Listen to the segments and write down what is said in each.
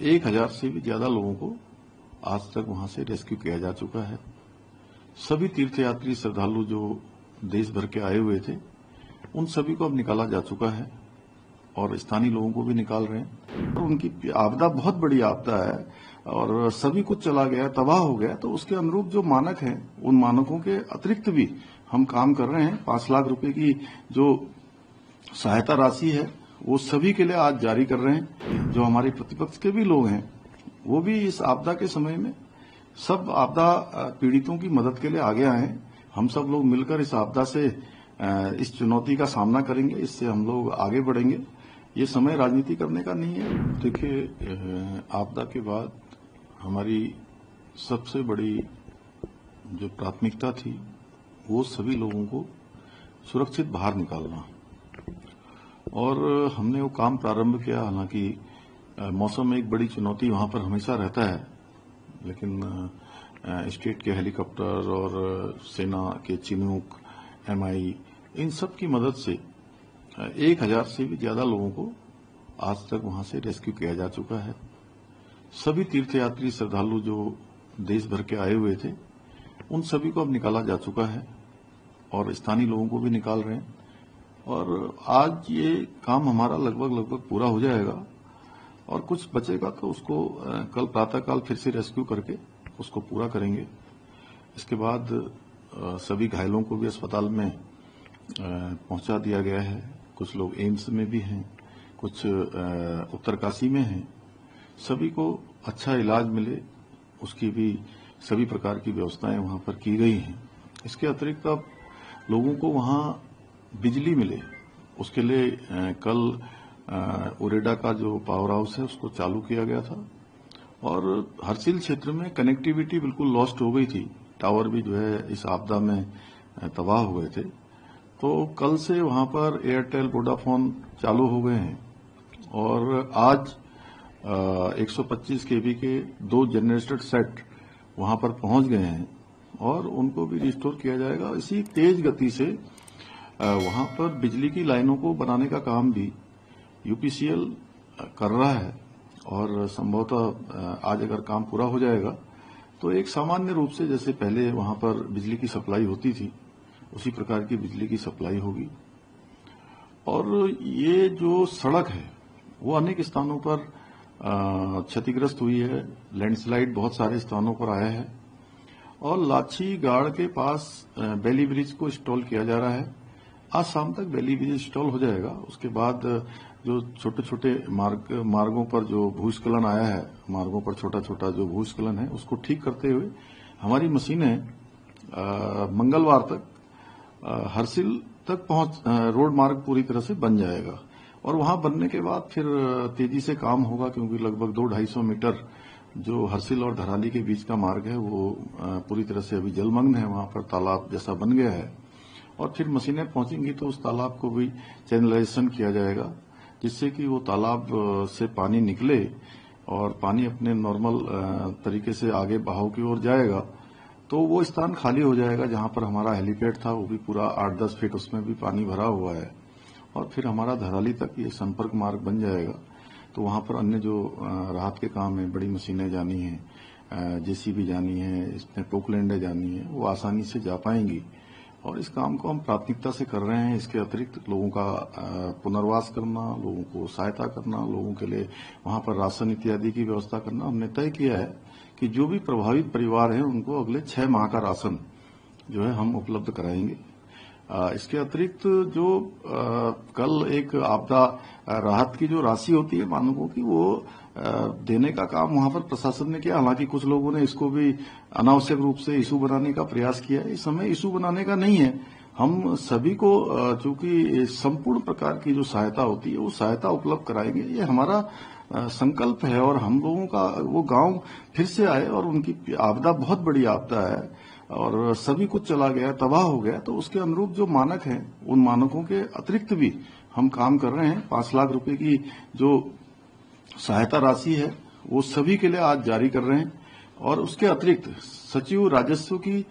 1000 से भी ज्यादा लोगों को आज तक वहां से रेस्क्यू किया जा चुका है। सभी तीर्थयात्री श्रद्धालु जो देश भर के आए हुए थे उन सभी को अब निकाला जा चुका है और स्थानीय लोगों को भी निकाल रहे हैं। और उनकी आपदा बहुत बड़ी आपदा है और सभी कुछ चला गया, तबाह हो गया, तो उसके अनुरूप जो मानक हैं उन मानकों के अतिरिक्त भी हम काम कर रहे हैं। 5 लाख रुपए की जो सहायता राशि है वो सभी के लिए आज जारी कर रहे हैं। जो हमारे प्रतिपक्ष के भी लोग हैं वो भी इस आपदा के समय में सब आपदा पीड़ितों की मदद के लिए आगे आए हैं। हम सब लोग मिलकर इस आपदा से इस चुनौती का सामना करेंगे, इससे हम लोग आगे बढ़ेंगे। ये समय राजनीति करने का नहीं है। देखिए, आपदा के बाद हमारी सबसे बड़ी जो प्राथमिकता थी वो सभी लोगों को सुरक्षित बाहर निकालना, और हमने वो काम प्रारंभ किया। हालांकि मौसम एक बड़ी चुनौती वहां पर हमेशा रहता है, लेकिन स्टेट के हेलीकॉप्टर और सेना के चिनूक, एमआई, इन सब की मदद से 1000 से भी ज्यादा लोगों को आज तक वहां से रेस्क्यू किया जा चुका है। सभी तीर्थयात्री श्रद्धालु जो देश भर के आए हुए थे उन सभी को अब निकाला जा चुका है और स्थानीय लोगों को भी निकाल रहे हैं। और आज ये काम हमारा लगभग पूरा हो जाएगा और कुछ बचेगा तो उसको कल प्रातःकाल फिर से रेस्क्यू करके उसको पूरा करेंगे। इसके बाद सभी घायलों को भी अस्पताल में पहुंचा दिया गया है। कुछ लोग एम्स में भी हैं, कुछ उत्तरकाशी में हैं। सभी को अच्छा इलाज मिले उसकी भी सभी प्रकार की व्यवस्थाएं वहां पर की गई हैं। इसके अतिरिक्त अब लोगों को वहां बिजली मिले उसके लिए कल उरेडा का जो पावर हाउस है उसको चालू किया गया था। और हरसिल क्षेत्र में कनेक्टिविटी बिल्कुल लॉस्ट हो गई थी, टावर भी जो है इस आपदा में तबाह हो गए थे। तो कल से वहां पर एयरटेल, वोडाफोन चालू हो गए हैं और आज 125 केवी के 2 जनरेटर सेट वहां पर पहुंच गए हैं और उनको भी रिस्टोर किया जाएगा। इसी तेज गति से वहां पर बिजली की लाइनों को बनाने का काम भी यूपीसीएल कर रहा है और संभवतः आज अगर काम पूरा हो जाएगा तो एक सामान्य रूप से जैसे पहले वहां पर बिजली की सप्लाई होती थी उसी प्रकार की बिजली की सप्लाई होगी। और ये जो सड़क है वो अनेक स्थानों पर क्षतिग्रस्त हुई है। लैंडस्लाइड बहुत सारे स्थानों पर आया है और लाछी गाड़ के पास बेली ब्रिज को इंस्टॉल किया जा रहा है। आज शाम तक बेली ब्रिज इंस्टॉल हो जाएगा। उसके बाद जो छोटे छोटे मार्गों पर जो भूस्खलन आया है, मार्गों पर छोटा छोटा जो भूस्खलन है उसको ठीक करते हुए हमारी मशीनें मंगलवार तक हरसिल तक रोड मार्ग पूरी तरह से बन जाएगा। और वहां बनने के बाद फिर तेजी से काम होगा, क्योंकि लगभग 200-250 मीटर जो हरसिल और धराली के बीच का मार्ग है वो पूरी तरह से अभी जलमग्न है। वहां पर तालाब जैसा बन गया है और फिर मशीनें पहुंचेंगी तो उस तालाब को भी चैनलाइजेशन किया जाएगा, जिससे कि वो तालाब से पानी निकले और पानी अपने नॉर्मल तरीके से आगे बहाव की ओर जाएगा। तो वो स्थान खाली हो जाएगा जहां पर हमारा हेलीपैड था, वो भी पूरा 8-10 फीट उसमें भी पानी भरा हुआ है। और फिर हमारा धराली तक ये संपर्क मार्ग बन जाएगा। तो वहां पर अन्य जो राहत के काम है, बड़ी मशीनें जानी है, जेसीबी जानी है, इसमें पोकलैंडें जानी है, वो आसानी से जा पाएंगी। और इस काम को हम प्राथमिकता से कर रहे हैं। इसके अतिरिक्त लोगों का पुनर्वास करना, लोगों को सहायता करना, लोगों के लिए वहां पर राशन इत्यादि की व्यवस्था करना। हमने तय किया है कि जो भी प्रभावित परिवार हैं उनको अगले 6 माह का राशन जो है हम उपलब्ध कराएंगे। इसके अतिरिक्त जो कल एक आपदा राहत की जो राशि होती है मानकों की, वो देने का काम वहां पर प्रशासन ने किया। हालांकि कुछ लोगों ने इसको भी अनावश्यक रूप से इशू बनाने का प्रयास किया। इस समय इशू बनाने का नहीं है। हम सभी को चूंकि संपूर्ण प्रकार की जो सहायता होती है वो सहायता उपलब्ध कराएंगे। ये हमारा संकल्प है और हम लोगों का वो गांव फिर से आए। और उनकी आपदा बहुत बड़ी आपदा है और सभी कुछ चला गया, तबाह हो गया, तो उसके अनुरूप जो मानक हैं उन मानकों के अतिरिक्त भी हम काम कर रहे हैं। 5 लाख रुपए की जो सहायता राशि है वो सभी के लिए आज जारी कर रहे हैं। और उसके अतिरिक्त सचिव राजस्व की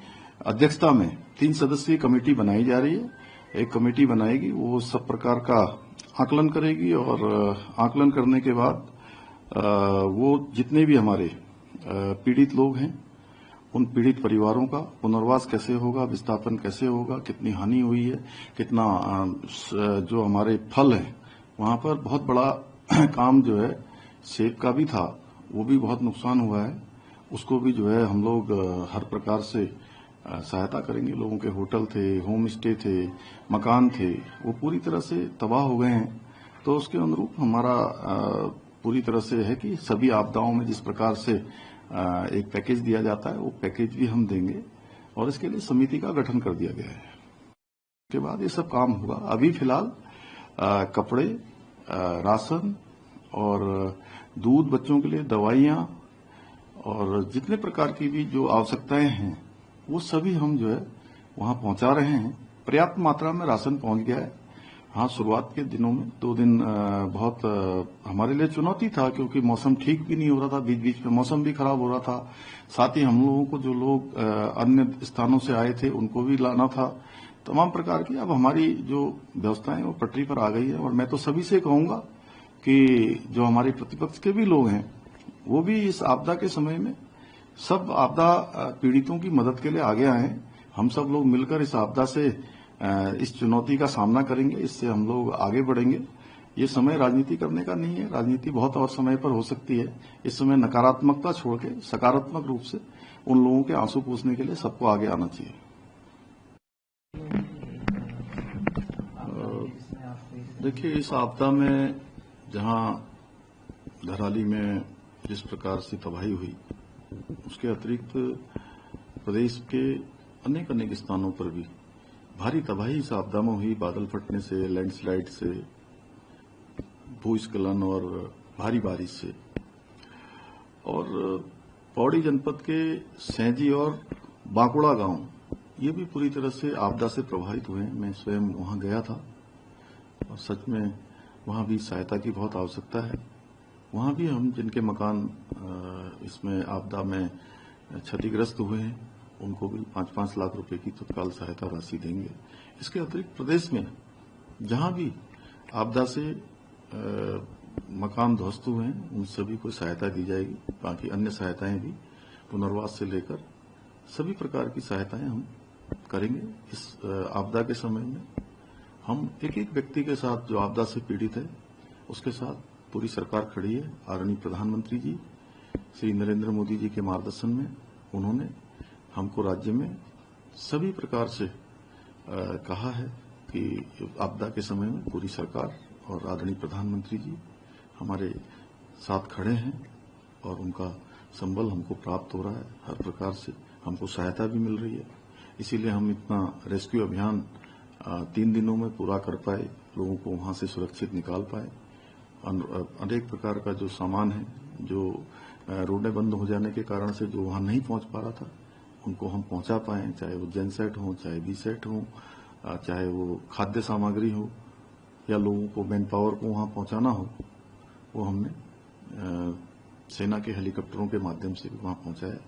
अध्यक्षता में 3 सदस्यीय कमेटी बनाई जा रही है। एक कमेटी बनाएगी, वो सब प्रकार का आकलन करेगी और आकलन करने के बाद वो जितने भी हमारे पीड़ित लोग हैं, उन पीड़ित परिवारों का पुनर्वास कैसे होगा, विस्थापन कैसे होगा, कितनी हानि हुई है, कितना जो हमारे फल है वहां पर बहुत बड़ा काम जो है सेब का भी था, वो भी बहुत नुकसान हुआ है। उसको भी जो है हम लोग हर प्रकार से सहायता करेंगे। लोगों के होटल थे, होम स्टे थे, मकान थे, वो पूरी तरह से तबाह हो गए हैं। तो उसके अनुरूप हमारा पूरी तरह से है कि सभी आपदाओं में जिस प्रकार से एक पैकेज दिया जाता है, वो पैकेज भी हम देंगे और इसके लिए समिति का गठन कर दिया गया है। उसके बाद ये सब काम होगा। अभी फिलहाल कपड़े, राशन और दूध, बच्चों के लिए दवाइयां और जितने प्रकार की भी जो आवश्यकताएं हैं वो सभी हम जो है वहां पहुंचा रहे हैं। पर्याप्त मात्रा में राशन पहुंच गया है। हाँ, शुरुआत के दिनों में 2 दिन बहुत हमारे लिए चुनौती था, क्योंकि मौसम ठीक भी नहीं हो रहा था, बीच बीच में मौसम भी खराब हो रहा था। साथ ही हम लोगों को जो लोग अन्य स्थानों से आए थे उनको भी लाना था, तमाम प्रकार की। अब हमारी जो व्यवस्थाएं वो पटरी पर आ गई है और मैं तो सभी से कहूंगा कि जो हमारे प्रतिपक्ष के भी लोग हैं वो भी इस आपदा के समय में सब आपदा पीड़ितों की मदद के लिए आगे आए। हम सब लोग मिलकर इस आपदा से इस चुनौती का सामना करेंगे, इससे हम लोग आगे बढ़ेंगे। ये समय राजनीति करने का नहीं है, राजनीति बहुत और समय पर हो सकती है। इस समय नकारात्मकता छोड़ के सकारात्मक रूप से उन लोगों के आंसू पोंछने के लिए सबको आगे आना चाहिए। देखिए, इस आपदा में जहां धराली में जिस प्रकार से तबाही हुई, उसके अतिरिक्त प्रदेश के अनेक अनेक स्थानों पर भी भारी तबाही इस आपदा में हुई। बादल फटने से, लैंडस्लाइड से, भूस्खलन और भारी बारिश से। और पौड़ी जनपद के सैंजी और बांकुड़ा गांव ये भी पूरी तरह से आपदा से प्रभावित हुए। मैं स्वयं वहां गया था और सच में वहां भी सहायता की बहुत आवश्यकता है। वहां भी हम जिनके मकान इसमें आपदा में क्षतिग्रस्त हुए हैं उनको भी 5-5 लाख रुपए की तत्काल सहायता राशि देंगे। इसके अतिरिक्त प्रदेश में जहां भी आपदा से मकान ध्वस्त हुए हैं उन सभी को सहायता दी जाएगी। बाकी अन्य सहायताएं भी पुनर्वास से लेकर सभी प्रकार की सहायताएं हम करेंगे। इस आपदा के समय में हम एक एक व्यक्ति के साथ जो आपदा से पीड़ित है उसके साथ पूरी सरकार खड़ी है। आदरणीय प्रधानमंत्री जी श्री नरेंद्र मोदी जी के मार्गदर्शन में उन्होंने हमको राज्य में सभी प्रकार से कहा है कि आपदा के समय में पूरी सरकार और आदरणीय प्रधानमंत्री जी हमारे साथ खड़े हैं और उनका संबल हमको प्राप्त हो रहा है। हर प्रकार से हमको सहायता भी मिल रही है। इसीलिए हम इतना रेस्क्यू अभियान 3 दिनों में पूरा कर पाए, लोगों को वहां से सुरक्षित निकाल पाए। अनेक प्रकार का जो सामान है, जो रोडें बंद हो जाने के कारण से जो वहां नहीं पहुंच पा रहा था, उनको हम पहुंचा पाए, चाहे वो जेनसेट हो, चाहे बीसेट हो, चाहे वो खाद्य सामग्री हो या लोगों को मैन पावर को वहां पहुंचाना हो, वो हमने सेना के हेलीकॉप्टरों के माध्यम से भी वहां पहुंचाया।